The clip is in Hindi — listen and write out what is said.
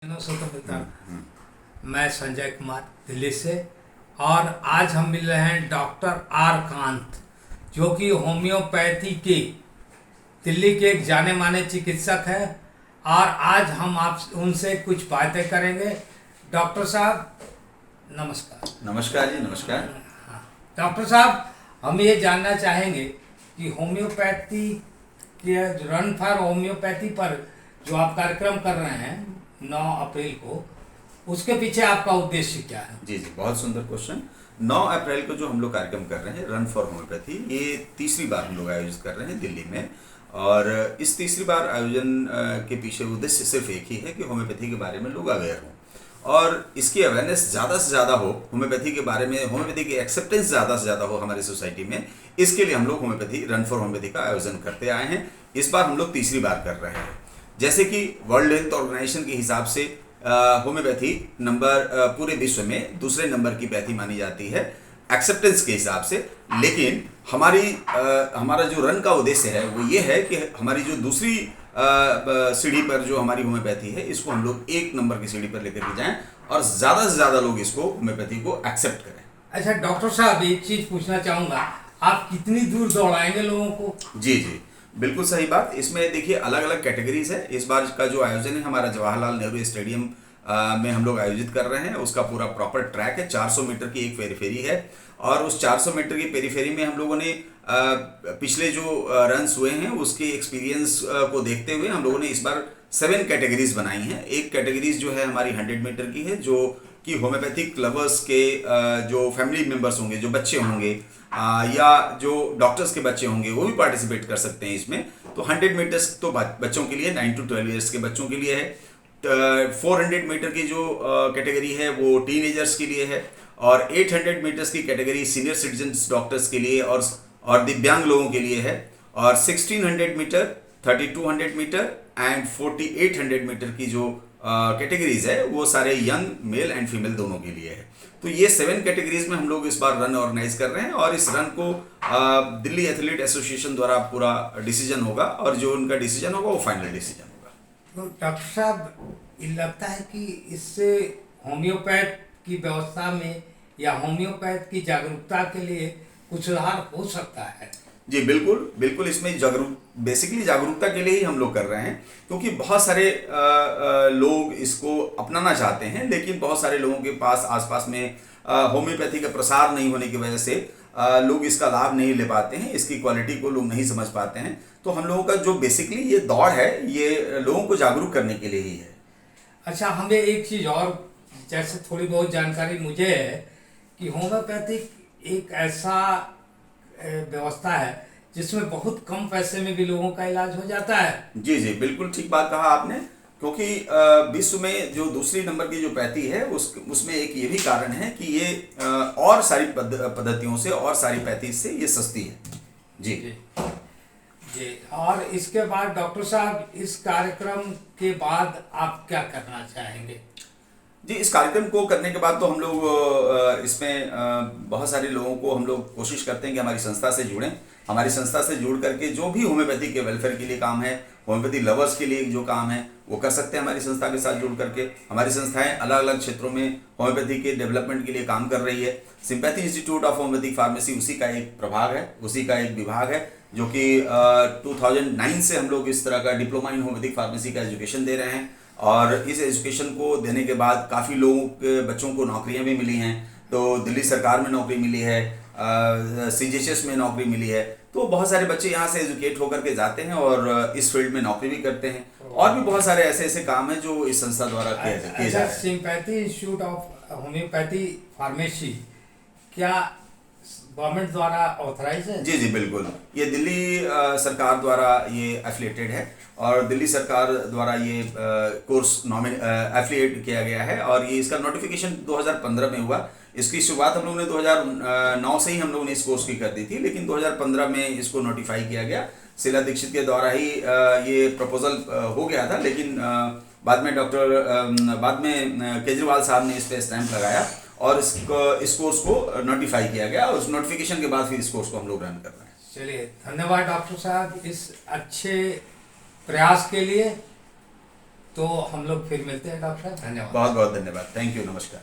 मैं संजय कुमार दिल्ली से। और आज हम मिल रहे हैं डॉक्टर आर कांत, जो कि होम्योपैथी के दिल्ली के एक जाने माने चिकित्सक हैं। और आज हम आप उनसे कुछ बातें करेंगे। डॉक्टर साहब नमस्कार। नमस्कार जी, नमस्कार। हाँ, डॉक्टर साहब, हम ये जानना चाहेंगे कि होम्योपैथी के रन फॉर होम्योपैथी पर जो आप कार्यक्रम कर रहे हैं 9 अप्रैल को, उसके पीछे आपका उद्देश्य क्या है? जी, बहुत सुंदर क्वेश्चन। 9 अप्रैल को जो हम लोग कार्यक्रम कर रहे हैं रन फॉर होम्योपैथी, ये तीसरी बार हम लोग आयोजित कर रहे हैं दिल्ली में। और इस तीसरी बार आयोजन के पीछे उद्देश्य सिर्फ एक ही है कि होम्योपैथी के बारे में लोग अवेयर हों और इसकी अवेयरनेस ज़्यादा से ज़्यादा हो, होम्योपैथी के बारे में, होम्योपैथी की एक्सेप्टेंस ज़्यादा से ज़्यादा हो हमारी सोसाइटी में। इसके लिए हम लोग होम्योपैथी रन फॉर होम्योपैथी का आयोजन करते आए हैं। इस बार हम लोग तीसरी बार कर रहे हैं। जैसे कि वर्ल्ड हेल्थ ऑर्गेनाइजेशन के हिसाब से होम्योपैथी नंबर पूरे विश्व में दूसरे नंबर की पैथी मानी जाती है एक्सेप्टेंस के हिसाब से। लेकिन हमारा जो रन का उद्देश्य है वो ये है कि हमारी जो दूसरी सीढ़ी पर जो हमारी होम्योपैथी है, इसको हम लोग 1 नंबर की सीढ़ी पर लेकर के जाएं और ज़्यादा से ज़्यादा लोग इसको होम्योपैथी को एक्सेप्ट करें। अच्छा डॉक्टर साहब, एक चीज़ पूछना चाहूँगा, आप कितनी दूर दौड़ाएंगे लोगों को? जी, बिल्कुल सही बात। इसमें देखिए अलग अलग कैटेगरीज है। इस बार का जो आयोजन है हमारा जवाहरलाल नेहरू स्टेडियम में हम लोग आयोजित कर रहे हैं। उसका पूरा प्रॉपर ट्रैक है, 400 मीटर की एक पेरीफेरी है। और उस 400 मीटर की पेरीफेरी में हम लोगों ने पिछले जो रन्स हुए हैं उसके एक्सपीरियंस को देखते हुए हम लोगों ने इस बार 7 कैटेगरीज बनाई हैं। एक कैटेगरीज जो है हमारी 100 मीटर की है, जो कि होम्योपैथिक लवर्स के जो फैमिली मेम्बर्स होंगे, जो बच्चे होंगे या जो डॉक्टर्स के बच्चे होंगे, वो भी पार्टिसिपेट कर सकते हैं इसमें। तो 100 मीटर्स तो बच्चों के लिए, 9 to 12 ईयर्स के बच्चों के लिए है। 400 मीटर की जो कैटेगरी है वो टीनेजर्स के लिए है। और 800 मीटर्स की कैटेगरी सीनियर सिटीजन्स डॉक्टर्स के लिए और दिव्यांग लोगों के लिए है। और 1600 मीटर, 3200 मीटर एंड 4800 मीटर की जो कैटेगरीज है वो सारे यंग मेल एंड फीमेल दोनों के लिए है। तो ये 7 कैटेगरीज में हम लोग इस बार रन ऑर्गेनाइज कर रहे हैं। और इस रन को दिल्ली एथलीट एसोसिएशन द्वारा पूरा डिसीजन होगा और जो उनका डिसीजन होगा वो फाइनल डिसीजन होगा। तो डॉक्टर साहब, ये लगता है कि इससे होम्योपैथ की व्यवस्था में या होम्योपैथ की जागरूकता के लिए कुछ सुधार हो सकता है? जी बिल्कुल। इसमें बेसिकली जागरूकता के लिए ही हम लोग कर रहे हैं, क्योंकि बहुत सारे लोग इसको अपनाना चाहते हैं, लेकिन बहुत सारे लोगों के पास आसपास में होम्योपैथी का प्रसार नहीं होने की वजह से लोग इसका लाभ नहीं ले पाते हैं, इसकी क्वालिटी को लोग नहीं समझ पाते हैं। तो हम लोगों का जो बेसिकली ये दौड़ है, ये लोगों को जागरूक करने के लिए ही है। अच्छा, हमें एक चीज़ और, जैसे थोड़ी बहुत जानकारी मुझे है कि होम्योपैथिक एक ऐसा व्यवस्था है जिसमें बहुत कम पैसे में भी लोगों का इलाज हो जाता है। जी, बिल्कुल ठीक बात कहा आपने, क्योंकि विश्व में जो दूसरी नंबर की जो पैथी है उसमें एक ये भी कारण है कि ये और सारी पद्धतियों से और सारी पैथी से ये सस्ती है। जी। और इसके बाद डॉक्टर साहब, इस कार्यक्रम के बाद आप क्या करना चाहेंगे? जी, इस कार्यक्रम को करने के बाद तो हम लोग इसमें बहुत सारे लोगों को हम लोग कोशिश करते हैं कि हमारी संस्था से जुड़ें। हमारी संस्था से जुड़ करके जो भी होम्योपैथी के वेलफेयर के लिए काम है, होम्योपैथी लवर्स के लिए जो काम है वो कर सकते हैं हमारी संस्था के साथ जुड़ करके। हमारी संस्थाएं अलग अलग क्षेत्रों में होम्योपैथी के डेवलपमेंट के लिए काम कर रही है। Sympathy institute of homeopathic pharmacy उसी का एक प्रभाग है, उसी का एक विभाग है, जो कि 2009 से हम लोग इस तरह का डिप्लोमा इन होम्योपैथिक फार्मेसी का एजुकेशन दे रहे हैं। और इस एजुकेशन को देने के बाद काफ़ी लोगों के बच्चों को नौकरियां भी मिली हैं। तो दिल्ली सरकार में नौकरी मिली है, CGHS में नौकरी मिली है। तो बहुत सारे बच्चे यहाँ से एजुकेट होकर के जाते हैं और इस फील्ड में नौकरी भी करते हैं। और भी बहुत सारे ऐसे काम हैं जो इस संस्था द्वारा किए जा रहे हैं। Sympathy institute of homeopathy pharmacy क्या गवर्नमेंट द्वारा ऑथराइज है? जी बिल्कुल। ये दिल्ली सरकार द्वारा ये एफिलिएटेड है और दिल्ली सरकार द्वारा ये कोर्स एफिलिएट किया गया है। और ये इसका नोटिफिकेशन 2015 में हुआ। इसकी शुरुआत हम लोगों ने 2009 से ही हम लोगों ने इस कोर्स की कर दी थी, लेकिन 2015 में इसको नोटिफाई किया गया। शीला दीक्षित के द्वारा ही ये प्रपोजल हो गया था, लेकिन बाद में केजरीवाल साहब ने इस पर स्टैंप लगाया और इस कोर्स को नोटिफाई किया गया। और उस नोटिफिकेशन के बाद फिर इस कोर्स को हम लोग रन कर रहे हैं। चलिए, धन्यवाद डॉक्टर साहब इस अच्छे प्रयास के लिए। तो हम लोग फिर मिलते हैं डॉक्टर साहब, धन्यवाद। बहुत बहुत धन्यवाद, थैंक यू, नमस्कार।